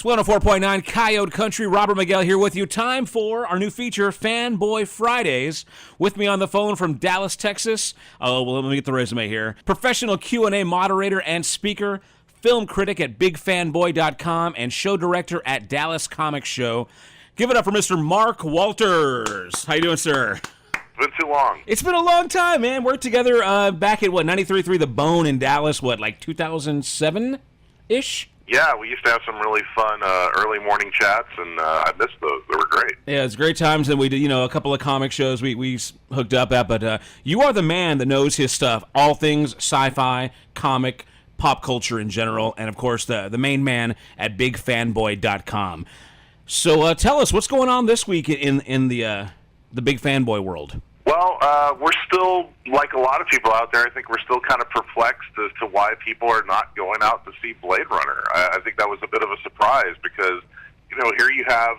It's 104.9 Coyote Country. Robert Miguel here with you. Time for our new feature, Fanboy Fridays. With me on the phone from Dallas, Texas. Oh, well, let me get the resume here. Professional Q&A moderator and speaker, film critic at BigFanboy.com, and show director at Dallas Comic Show. Give it up for Mr. Mark Walters. How you doing, sir? It's been too long. It's been a long time, man. Worked together back at, 93.3 The Bone in Dallas, 2007-ish? Yeah, we used to have some really fun early morning chats, and I missed those. They were great. Yeah, it's great times, and we did, a couple of comic shows we hooked up at, but you are the man that knows his stuff, all things sci-fi, comic, pop culture in general, and of course the main man at BigFanboy.com. So tell us, what's going on this week in the Big Fanboy world? Well, we're still, like a lot of people out there, I think we're still kind of perplexed as to why people are not going out to see Blade Runner. I think that was a bit of a surprise because, here you have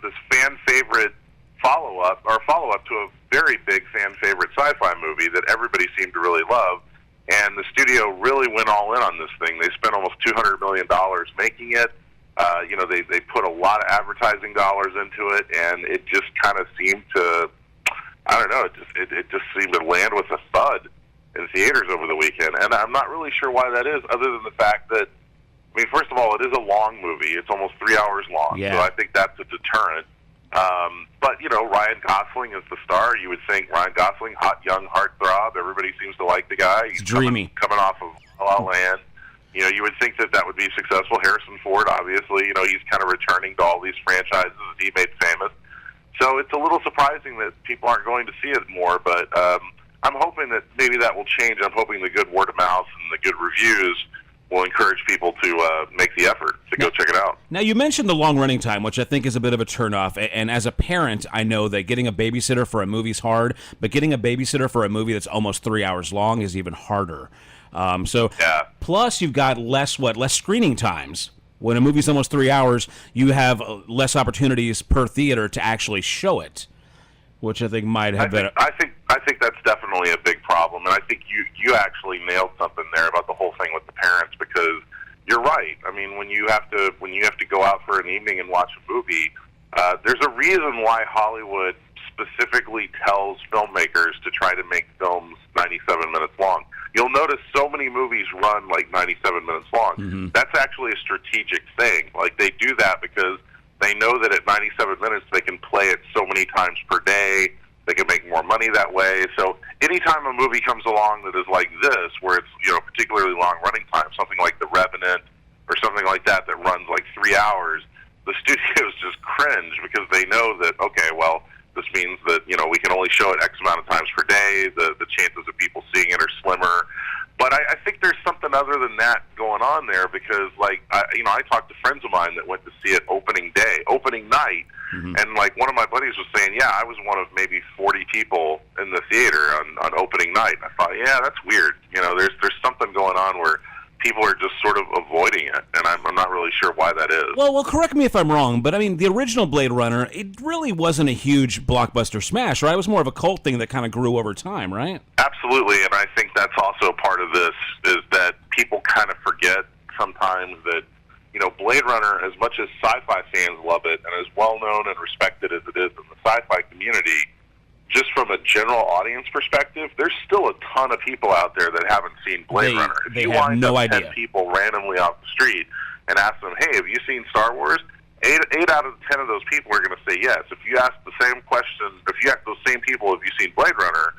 this fan-favorite follow-up to a very big fan-favorite sci-fi movie that everybody seemed to really love, and the studio really went all in on this thing. They spent almost $200 million making it. They put a lot of advertising dollars into it, and it just kind of seemed to... I don't know. It just seemed to land with a thud in theaters over the weekend, and I'm not really sure why that is, other than the fact that, first of all, it is a long movie. It's almost 3 hours long, yeah. So I think that's a deterrent. But Ryan Gosling is the star. You would think Ryan Gosling, hot young heartthrob. Everybody seems to like the guy. He's dreamy, coming off of La La Land. You would think that would be successful. Harrison Ford, obviously, he's kind of returning to all these franchises that he made famous. So it's a little surprising that people aren't going to see it more, but I'm hoping that maybe that will change. I'm hoping the good word of mouth and the good reviews will encourage people to make the effort to go check it out. Now, you mentioned the long running time, which I think is a bit of a turnoff, and as a parent, I know that getting a babysitter for a movie is hard, but getting a babysitter for a movie that's almost 3 hours long is even harder. Plus you've got less screening times. When a movie's almost 3 hours, you have less opportunities per theater to actually show it, which I think might have been. I think that's definitely a big problem, and I think you actually nailed something there about the whole thing with the parents, because you're right. When you have to go out for an evening and watch a movie, there's a reason why Hollywood specifically tells filmmakers to try to make films 97 minutes long. You'll notice so many movies run like 97 minutes long. Mm-hmm. That's actually a strategic thing. Like, they do that because they know that at 97 minutes they can play it so many times per day. They can make more money that way. So anytime a movie comes along that is like this, where it's particularly long running time, something like The Revenant or something like that runs like 3 hours, the studios just cringe because they know that, okay, well, this means that, we can only show it X amount of times per day. The chances of people seeing it are slimmer. But I think there's something other than that going on there, because, I talked to friends of mine that went to see it opening night, mm-hmm. and, one of my buddies was saying, yeah, I was one of maybe 40 people in the theater on opening night. And I thought, yeah, that's weird. There's something going on where people are just sort of avoiding it, and I'm not really sure why that is. Well, correct me if I'm wrong, but the original Blade Runner, it really wasn't a huge blockbuster smash, right? It was more of a cult thing that kind of grew over time, right? Absolutely, and I think that's also part of this, is that people kind of forget sometimes that, Blade Runner, as much as sci-fi fans love it, and as well-known and respected as it is in the sci-fi community, just from a general audience perspective, there's still a ton of people out there that haven't seen Blade Runner. They have no idea. 10 people randomly off the street and ask them, hey, have you seen Star Wars? Eight out of 10 of those people are going to say yes. If you ask the same question, if you ask those same people, have you seen Blade Runner,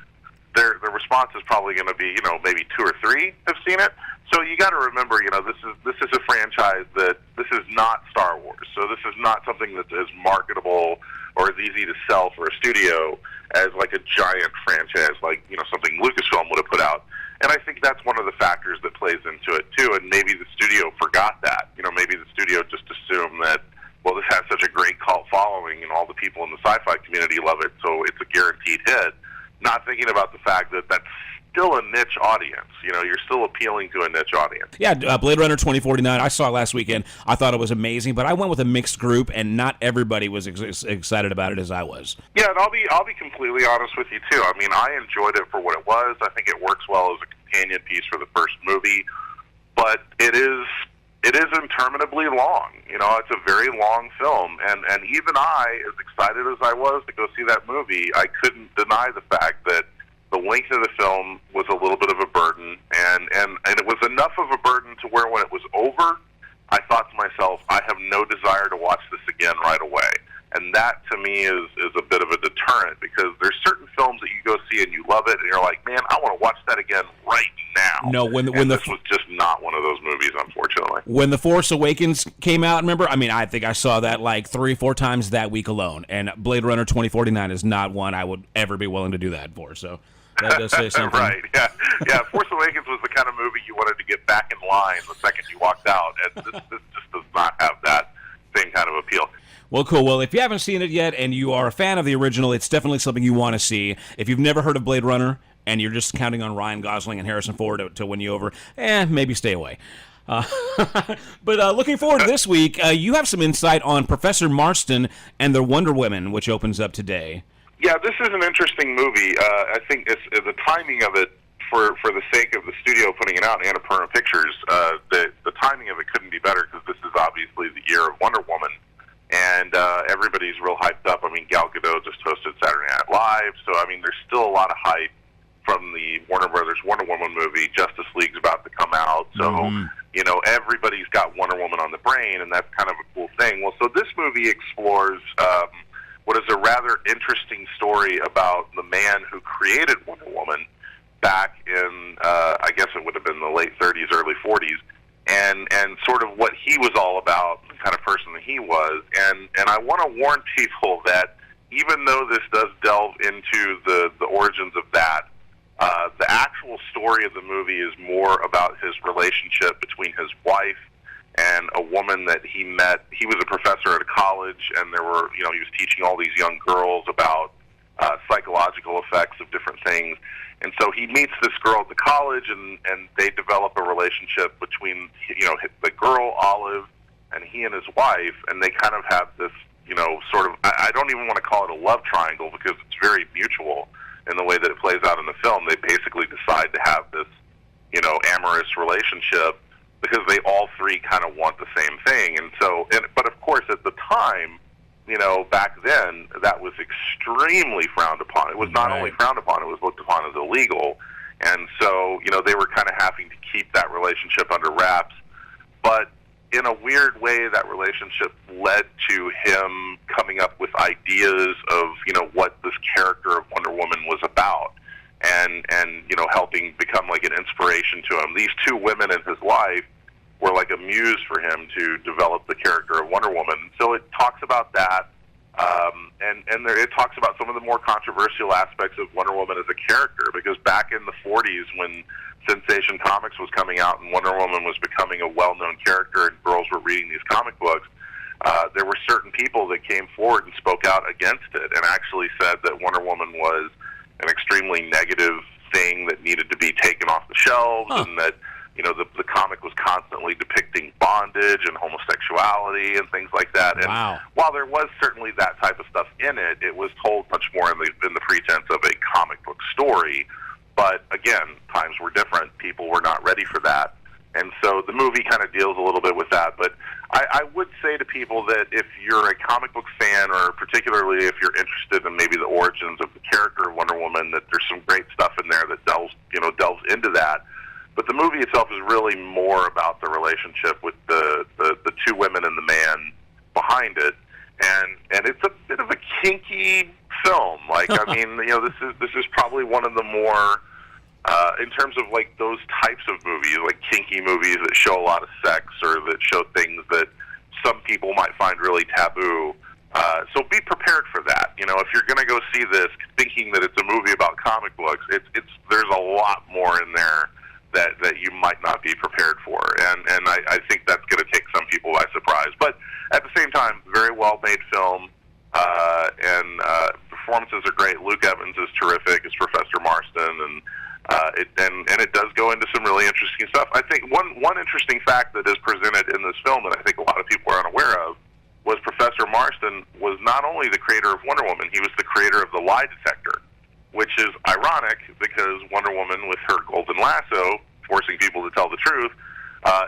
their response is probably going to be, maybe 2 or 3 have seen it. So you got to remember, this is a franchise that, this is not Star Wars. So this is not something that's as marketable or as easy to sell for a studio as like a giant franchise, like, something Lucasfilm would have put out. And I think that's one of the factors that plays into it too. And maybe the studio forgot that. Maybe the studio just assumed that, well, this has such a great cult following and all the people in the sci-fi community love it, so it's a guaranteed hit. Not thinking about the fact that that's still a niche audience. You're still appealing to a niche audience. Yeah, Blade Runner 2049, I saw it last weekend. I thought it was amazing, but I went with a mixed group, and not everybody was excited about it as I was. Yeah, and I'll be completely honest with you, too. I enjoyed it for what it was. I think it works well as a companion piece for the first movie, but it it is interminably long. You know, it's a very long film, and even I, as excited as I was to go see that movie, I couldn't deny the fact that the length of the film was a little bit of a burden, and it was enough of a burden to where when it was over, I thought to myself, I have no desire to watch this again right away. And that, to me, is a bit of a deterrent, because there's certain films that you go see and you love it, and you're like, man, I want to watch that again right now. No, when this was just not one of those movies, unfortunately. When The Force Awakens came out, remember? I mean, I think I saw that like 3-4 times that week alone, and Blade Runner 2049 is not one I would ever be willing to do that for, so that does say something. Right, yeah. Force Awakens was the kind of movie you wanted to get back in line the second you walked out, and this just does not have that same kind of appeal. Well, cool. Well, if you haven't seen it yet and you are a fan of the original, it's definitely something you want to see. If you've never heard of Blade Runner and you're just counting on Ryan Gosling and Harrison Ford to win you over, maybe stay away. But looking forward to this week, you have some insight on Professor Marston and the Wonder Woman, which opens up today. Yeah, this is an interesting movie. I think the timing of it, for the sake of the studio putting it out, Annapurna Pictures, the timing of it couldn't be better, because this is obviously the year of Wonder Woman. And everybody's real hyped up. I mean, Gal Gadot just hosted Saturday Night Live, so I mean, there's still a lot of hype from the Warner Brothers Wonder Woman movie. Justice League's about to come out, so you know, everybody's got Wonder Woman on the brain, and that's kind of a cool thing. Well, so this movie explores what is a rather interesting story about the man who created Wonder Woman back in, I guess it would have been the late 30s, early 40s. And sort of what he was all about, the kind of person that he was. And I want to warn people that even though this does delve into the origins of that, the actual story of the movie is more about his relationship between his wife and a woman that he met. He was a professor at a college, and he was teaching all these young girls about psychological effects of different things. And so he meets this girl at the college, and they develop a relationship between, the girl, Olive, and he and his wife, and they kind of have this, sort of, I don't even want to call it a love triangle, because it's very mutual in the way that it plays out in the film. They basically decide to have this, amorous relationship, because they all three kind of want the same thing. But of course, at the time, back then, that was extremely frowned upon. It was not only frowned upon, it was looked upon as illegal. And so, they were kind of having to keep that relationship under wraps. But in a weird way, that relationship led to him coming up with ideas of, what this character of Wonder Woman was about. And helping become like an inspiration to him. These two women in his life were like a muse for him to develop the character of Wonder Woman. So it talks about that, it talks about some of the more controversial aspects of Wonder Woman as a character, because back in the 40s, when Sensation Comics was coming out and Wonder Woman was becoming a well-known character and girls were reading these comic books, there were certain people that came forward and spoke out against it, and actually said that Wonder Woman was an extremely negative thing that needed to be taken off the shelves, and that the comic was constantly depicting bondage and homosexuality and things like that. And while there was certainly that type of stuff in it, it was told much more in the pretense of a comic book story. But again, times were different. People were not ready for that. And so the movie kind of deals a little bit with that. But I would say to people that if you're a comic book fan, or particularly if you're interested in maybe the origins of the character of Wonder Woman, that there's some great stuff in there that delves into that. But the movie itself is really more about the relationship with the two women and the man behind it, and it's a bit of a kinky film. Like, I mean, this is probably one of the more in terms of like those types of movies, like kinky movies that show a lot of sex or that show things that some people might find really taboo. So be prepared for that. If you're going to go see this thinking that it's a movie about comic books, there's a lot more in there that you might not be prepared for, and I think that's going to take some people by surprise. But at the same time, very well made film, and performances are great. Luke Evans is terrific as Professor Marston, and it does go into some really interesting stuff. I think one interesting fact that is presented in this film that I think a lot of people are unaware of was Professor Marston was not only the creator of Wonder Woman, he was the creator of the lie detector, which is ironic because Wonder Woman, with her golden lasso, forcing people to tell the truth,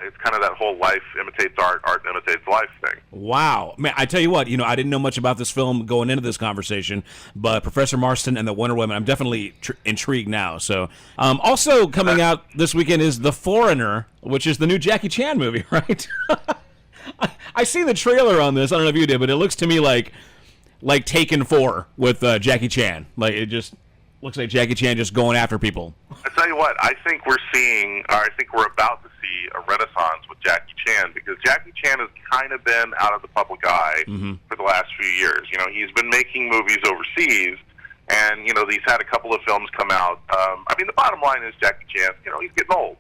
it's kind of that whole life imitates art, art imitates life thing. Wow. Man, I tell you what, I didn't know much about this film going into this conversation, but Professor Marston and the Wonder Woman, I'm definitely intrigued now. So, also coming out this weekend is The Foreigner, which is the new Jackie Chan movie, right? I see the trailer on this. I don't know if you did, but it looks to me like Taken 4 with Jackie Chan. Like, it just looks like Jackie Chan just going after people. I tell you what, I think we're about to see a renaissance with Jackie Chan, because Jackie Chan has kind of been out of the public eye for the last few years. He's been making movies overseas, and he's had a couple of films come out. I mean, the bottom line is Jackie Chan, he's getting old.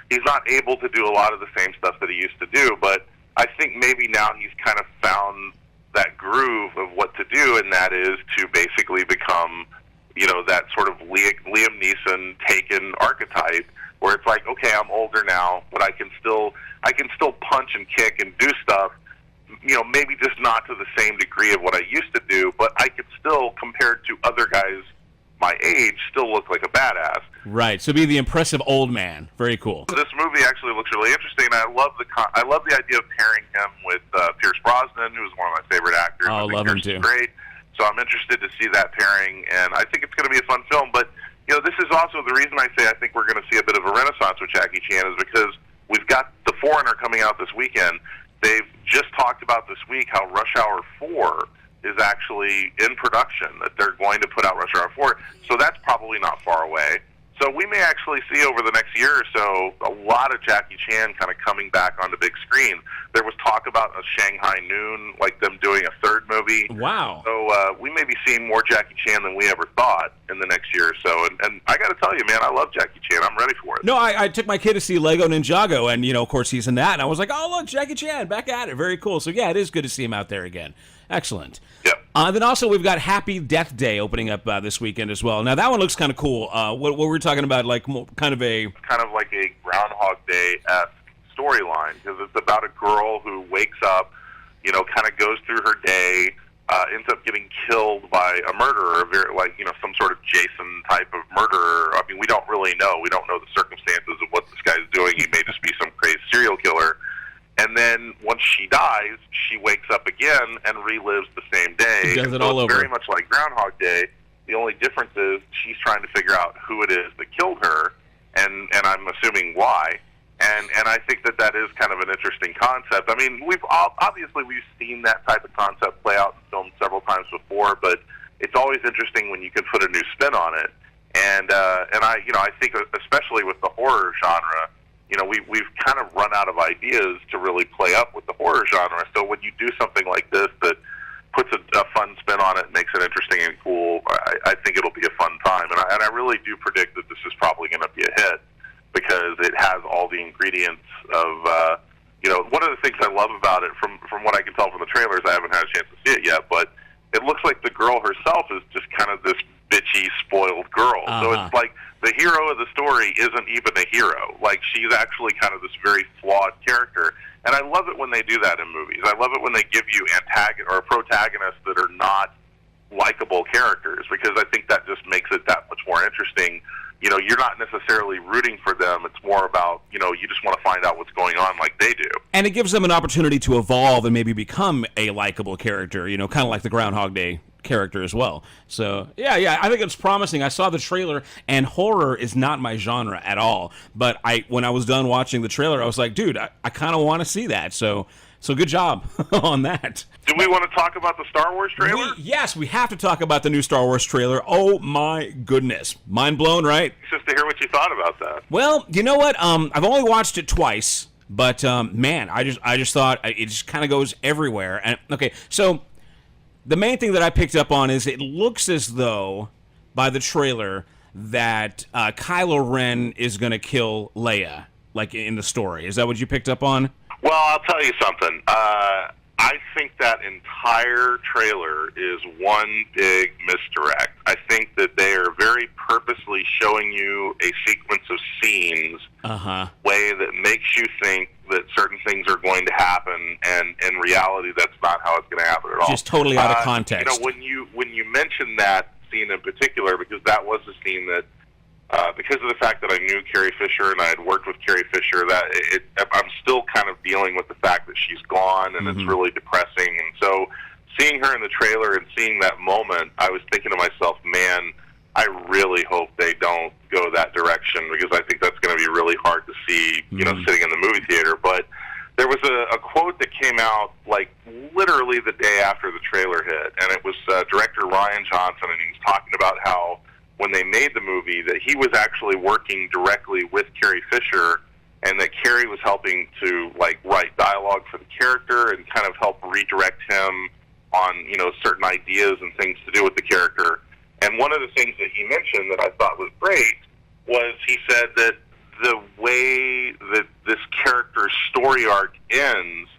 He's not able to do a lot of the same stuff that he used to do, but I think maybe now he's kind of found that groove of what to do, and that is to basically become, that sort of Liam Neeson Taken archetype, where it's like, okay, I'm older now, but I can still punch and kick and do stuff, maybe just not to the same degree of what I used to do, but I could still, compared to other guys my age, still look like a badass. Right. So be the impressive old man. Very cool. This movie actually looks really interesting. I love the idea of pairing him with Pierce Brosnan, who's one of my favorite actors. I love him too. Great. So I'm interested to see that pairing, and I think it's going to be a fun film. But this is also the reason I say I think we're going to see a bit of a renaissance with Jackie Chan, is because we've got The Foreigner coming out this weekend. They've just talked about this week how Rush Hour 4 is actually in production, that they're going to put out Rush Hour 4. So that's probably not far away. So we may actually see over the next year or so a lot of Jackie Chan kind of coming back on the big screen. There was talk about a Shanghai Noon, like them doing a third movie. Wow. So we may be seeing more Jackie Chan than we ever thought in the next year or so. And I got to tell you, man, I love Jackie Chan. I'm ready for it. No, I took my kid to see Lego Ninjago, and, of course, he's in that. And I was like, oh, look, Jackie Chan, back at it. Very cool. So, yeah, it is good to see him out there again. Excellent. Yep. Then also we've got Happy Death Day opening up this weekend as well. Now that one looks kind of cool. What we're talking about, like kind of like a Groundhog Day-esque storyline, because it's about a girl who wakes up, kind of goes through her day, ends up getting killed by a murderer, some sort of Jason type of murderer. I mean, we don't really know. We don't know the circumstances of what this guy's doing. He may just be some crazy serial killer. And then once she dies, she wakes up again and relives the same day. Does it all over. Very much like Groundhog Day. The only difference is she's trying to figure out who it is that killed her, and I'm assuming why. And I think that is kind of an interesting concept. I mean, we've seen that type of concept play out in films several times before, but it's always interesting when you can put a new spin on it. And I think especially with the horror genre, we've kind of run out of ideas to really play up with the horror genre. So when you do something like this that puts a fun spin on it, makes it interesting and cool, I think it'll be a fun time. And I really do predict that this is probably going to be a hit, because it has all the ingredients of, one of the things I love about it, from what I can tell from the trailers, I haven't had a chance to see it yet, but it looks like the girl herself is just kind of this bitchy, spoiled girl. So it's like the hero of the story isn't even a hero. Like, she's actually kind of this very flawed character. And I love it when they do that in movies. I love it when they give you protagonists that are not likable characters, because I think that just makes it that much more interesting. You're not necessarily rooting for them. It's more about, you just want to find out what's going on like they do. And it gives them an opportunity to evolve and maybe become a likable character, kind of like the Groundhog Day character as well. So, yeah, I think it's promising. I saw the trailer, and horror is not my genre at all. But when I was done watching the trailer, I was like, dude, I kind of want to see that. So good job on that. Do we want to talk about the Star Wars trailer? Yes, we have to talk about the new Star Wars trailer. Oh, my goodness. Mind blown, right? Just to hear what you thought about that. Well, you know what? I've only watched it twice, but, man, I just thought it just kind of goes everywhere. And okay, so the main thing that I picked up on is it looks as though, by the trailer, that Kylo Ren is going to kill Leia, like in the story. Is that what you picked up on? Well, I'll tell you something. I think that entire trailer is one big misdirect. I think that they are very purposely showing you a sequence of scenes way that makes you think that certain things are going to happen, and in reality, that's not how it's going to happen at all. Just totally out of context. When you mention that scene in particular, because that was the scene that because of the fact that I knew Carrie Fisher and I had worked with Carrie Fisher, I'm still kind of dealing with the fact that she's gone, and it's really depressing. And so seeing her in the trailer and seeing that moment, I was thinking to myself, man, I really hope they don't go that direction, because I think that's going to be really hard to see, you know, sitting in the movie theater. But there was a quote that came out, like, literally the day after the trailer hit, and it was director Ryan Johnson, and he was talking about how when they made the movie that he was actually working directly with Carrie Fisher, and that Carrie was helping to, like, write dialogue for the character and kind of help redirect him on, you know, certain ideas and things to do with the character. And one of the things that he mentioned that I thought was great was he said that the way that this character's story arc ends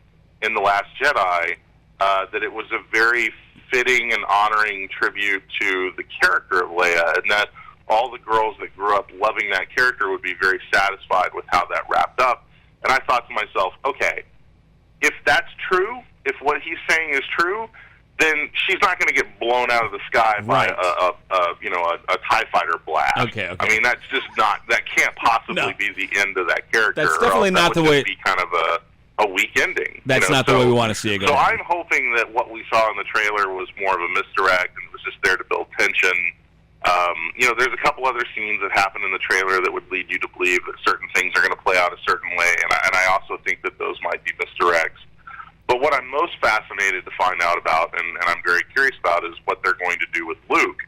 in The Last Jedi, that it was a very fitting and honoring tribute to the character of Leia, and that all the girls that grew up loving that character would be very satisfied with how that wrapped up. And I thought to myself, okay, if that's true, if what he's saying is true, then she's not going to get blown out of the sky by a TIE fighter blast. Okay. I mean, that's just not, that can't possibly be the end of that character. That's definitely not the way. Be kind of a weak ending. That's not the way we want to see it go. So I'm hoping that what we saw in the trailer was more of a misdirect, and it was just there to build tension. You know, there's a couple other scenes that happen in the trailer that would lead you to believe that certain things are going to play out a certain way, and I also think that those might be misdirects. But what I'm most fascinated to find out about, and I'm very curious about, is what they're going to do with Luke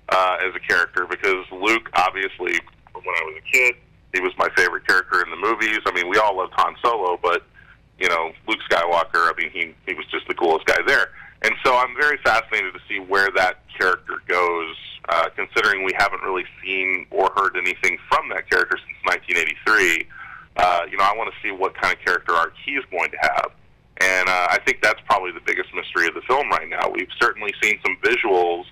as a character, because Luke, obviously, when I was a kid, he was my favorite character in the movies. I mean, we all loved Han Solo, but, you know, Luke Skywalker, I mean, he was just the coolest guy there. And so I'm very fascinated to see where that character goes, considering we haven't really seen or heard anything from that character since 1983. You know, I want to see what kind of character arc he's going to have. And I think that's probably the biggest mystery of the film right now. We've certainly seen some visuals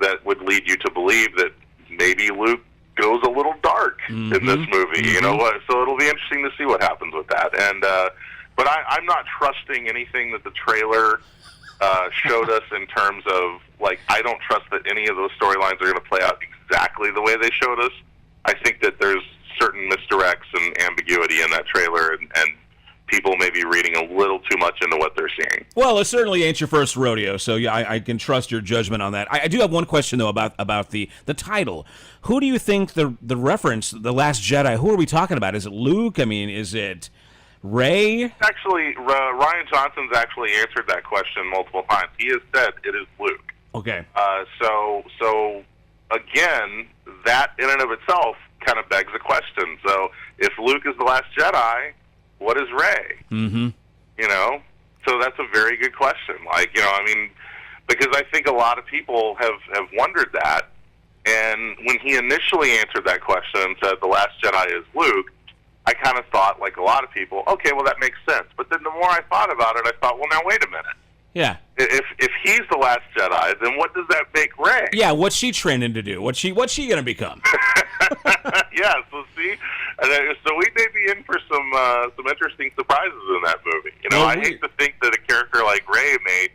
that would lead you to believe that maybe Luke goes a little dark in this movie. You know what? So it'll be interesting to see what happens with that. And but I'm not trusting anything that the trailer showed us in terms of, like, I don't trust that any of those storylines are going to play out exactly the way they showed us. I think that there's certain misdirects and ambiguity in that trailer, and people may be reading a little too much into what they're seeing. Well, it certainly ain't your first rodeo, so yeah, I can trust your judgment on that. I do have one question, though, about the title. Who do you think the reference, The Last Jedi, who are we talking about? Is it Luke? I mean, is it Rey? Actually, Ryan Johnson's actually answered that question multiple times. He has said it is Luke. Okay. So again, that in and of itself kind of begs a question. So if Luke is the last Jedi, what is Rey? You know? So that's a very good question. Like, you know, I mean, because I think a lot of people have wondered that. And when he initially answered that question and said the last Jedi is Luke, I kind of thought, like a lot of people, okay, well, that makes sense. But then the more I thought about it, I thought, well, now wait a minute. Yeah. If he's the last Jedi, then what does that make Rey? Yeah, what's she training to do? What's she going to become? Yeah, so see, so we may be in for some interesting surprises in that movie. You know, I hate to think that a character like Rey may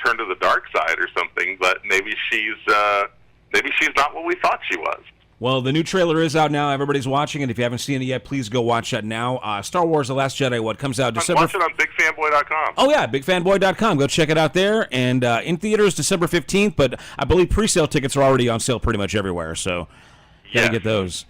turn to the dark side or something, but maybe she's not what we thought she was. Well, the new trailer is out now. Everybody's watching it. If you haven't seen it yet, please go watch that now. Star Wars: The Last Jedi, what comes out December... Watch it on BigFanboy.com. Oh, yeah, BigFanboy.com. Go check it out there. And in theaters December 15th, but I believe pre-sale tickets are already on sale pretty much everywhere, so gotta get those.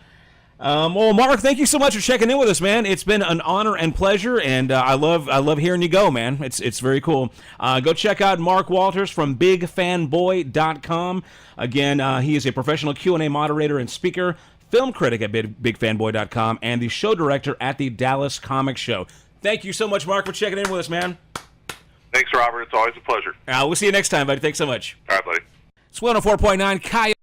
Well, Mark, thank you so much for checking in with us, man. It's been an honor and pleasure, and I love hearing you go, man. It's very cool. Go check out Mark Walters from BigFanboy.com. Again, he is a professional Q&A moderator and speaker, film critic at BigFanboy.com, and the show director at the Dallas Comic Show. Thank you so much, Mark, for checking in with us, man. Thanks, Robert. It's always a pleasure. We'll see you next time, buddy. Thanks so much. All right, buddy. It's 104.9 Coyote.